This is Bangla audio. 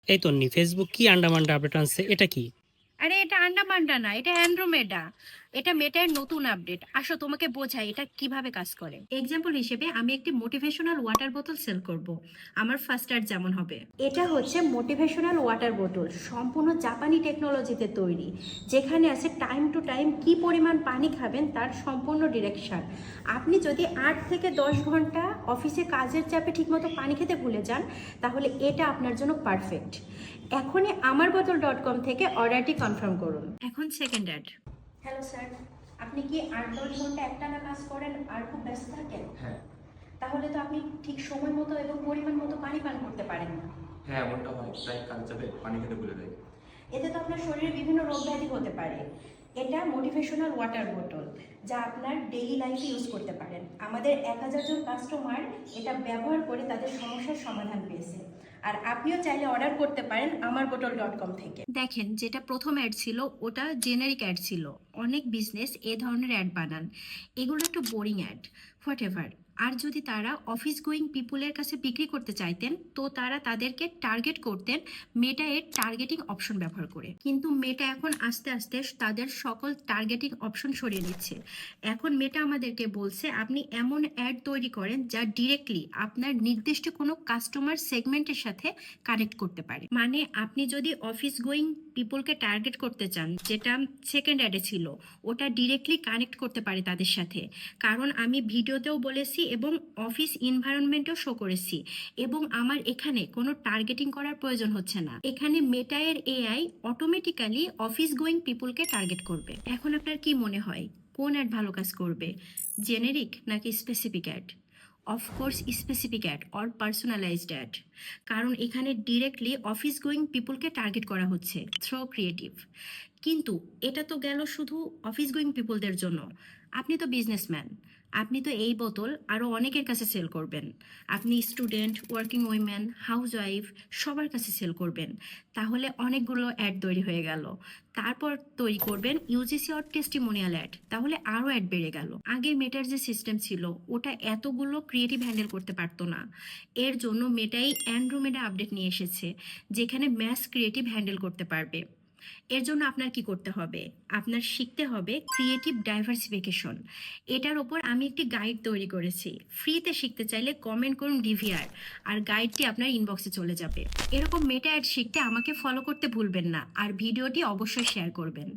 এই তন্নি, ফেসবুক কি আন্ডামান্ডা আপডেট আনছে, এটা কি? আরে এটা আন্ডামান্ডা না, এটা অ্যান্ড্রোমেডা। এটা মেটার নতুন আপডেট। আসো তোমাকে বোঝাই এটা কিভাবে কাজ করে। এক্সাম্পল হিসেবে আমি একটি মোটিভেশনাল ওয়াটার বোতল সেল করব। আমার ফার্স্ট অ্যাড যেমন হবে, এটা হচ্ছে মোটিভেশনাল ওয়াটার বোতল, সম্পূর্ণ জাপানি টেকনোলজিতে তৈরি, যেখানে আছে টাইম টু টাইম কি পরিমাণ পানি খাবেন তার সম্পূর্ণ ডিরেকশন। আপনি যদি 8 থেকে 10 ঘন্টা অফিসে কাজের চাপে ঠিকমতো পানি খেতে ভুলে যান, তাহলে এটা আপনার জন্য পারফেক্ট। এখনই আমার বোতল .com থেকে অর্ডারটি কনফার্ম করুন। এখন সেকেন্ড অ্যাড। হ্যালো স্যার, আপনি কি 8-10 ঘন্টা একটানা কাজ করেন আর খুব ব্যস্ত থাকেন? হ্যাঁ। তাহলে তো আপনি ঠিক সময় মতো এবং পরিমাণ মতো পানি পান করতে পারেন না। হ্যাঁ, এমনটা হয়, প্রায় কাজ যাবে পানি খেতে ভুলে যাই। এতে তো আপনার শরীরে বিভিন্ন রোগ ব্যাধি হতে পারে। এটা মোটিভেশনাল ওয়াটার বোতল, যা আপনার ডেইলি লাইফে ইউজ করতে পারেন। আমাদের 1000 জন কাস্টমার এটা ব্যবহার করে তাদের সমস্যার সমাধান পেয়েছে। আর আপনিও চাইলে অর্ডার করতে পারেন আমার বোতল .com থেকে। দেখেন, যেটা প্রথম অ্যাড ছিল ওটা জেনারিক অ্যাড ছিল। অনেক বিজনেস এ ধরনের অ্যাড বানান, এগুলো একটু বোরিং অ্যাড, হোয়াট এভার। আর যদি তারা অফিস গোয়িং পিপুলের কাছে বিক্রি করতে চাইতেন, তো তারা তাদেরকে টার্গেট করতেন মেটা এর টার্গেটিং অপশন ব্যবহার করে। কিন্তু মেটা এখন আস্তে আস্তে তাদের সকল টার্গেটিং অপশন সরিয়ে নিচ্ছে। এখন মেটা আমাদেরকে বলছে আপনি এমন অ্যাড তৈরি করেন যা ডিরেক্টলি আপনার নির্দিষ্ট কোনো কাস্টমার সেগমেন্টের সাথে কানেক্ট করতে পারে। মানে আপনি যদি অফিস গোয়িং পিপলকে টার্গেট করতে চান, যেটা সেকেন্ড অ্যাডে ছিল, ওটা ডিরেক্টলি কানেক্ট করতে পারে তাদের সাথে। কারণ আমি ভিডিওতেও বলেছি এবং অফিস এনভায়রনমেন্টও শো করেছি, এবং আমার এখানে কোনো টার্গেটিং করার প্রয়োজন হচ্ছে না। এখানে মেটায়ের এআই অটোমেটিক্যালি অফিস গোয়িং পিপলকে টার্গেট করবে। এখন আপনার কি মনে হয় কোন অ্যাড ভালো কাজ করবে, জেনেরিক নাকি specific ad? Of course specific ad or personalised ad, কারণ এখানে ডিরেক্টলি অফিস গোয়িং পিপলকে টার্গেট করা হচ্ছে থ্রো ক্রিয়েটিভ। কিন্তু এটা তো গেল শুধু অফিস গোয়িং পিপলদের জন্য। আপনি তো বিজনেসম্যান, আপনি তো এই বোতল আরও অনেকের কাছে সেল করবেন। আপনি student, working women, house wife, সবার কাছে সেল করবেন। তাহলে অনেকগুলো অ্যাড তৈরি হয়ে গেল। তারপর তৈরি করবেন ইউজিসি অর টেস্টিমোনিয়াল অ্যাড, তাহলে আরও অ্যাড বেড়ে গেল। আগে মেটার যে সিস্টেম ছিল ওটা এতগুলো ক্রিয়েটিভ হ্যান্ডেল করতে পারতো না। এর জন্য মেটাই অ্যান্ড্রোমেডা আপডেট নিয়ে এসেছে, যেখানে ম্যাস ক্রিয়েটিভ হ্যান্ডেল করতে পারবে। এর জন্য আপনার কি করতে হবে? আপনার শিখতে হবে ক্রিয়েটিভ ডাইভার্সিফিকেশন। এটার ওপর আমি একটি গাইড তৈরি করেছি। ফ্রিতে শিখতে চাইলে কমেন্ট করুন ডিভিআর, আর গাইডটি আপনার ইনবক্সে চলে যাবে। এরকম মেটা অ্যাড শিখতে আমাকে ফলো করতে ভুলবেন না, আর ভিডিওটি অবশ্যই শেয়ার করবেন।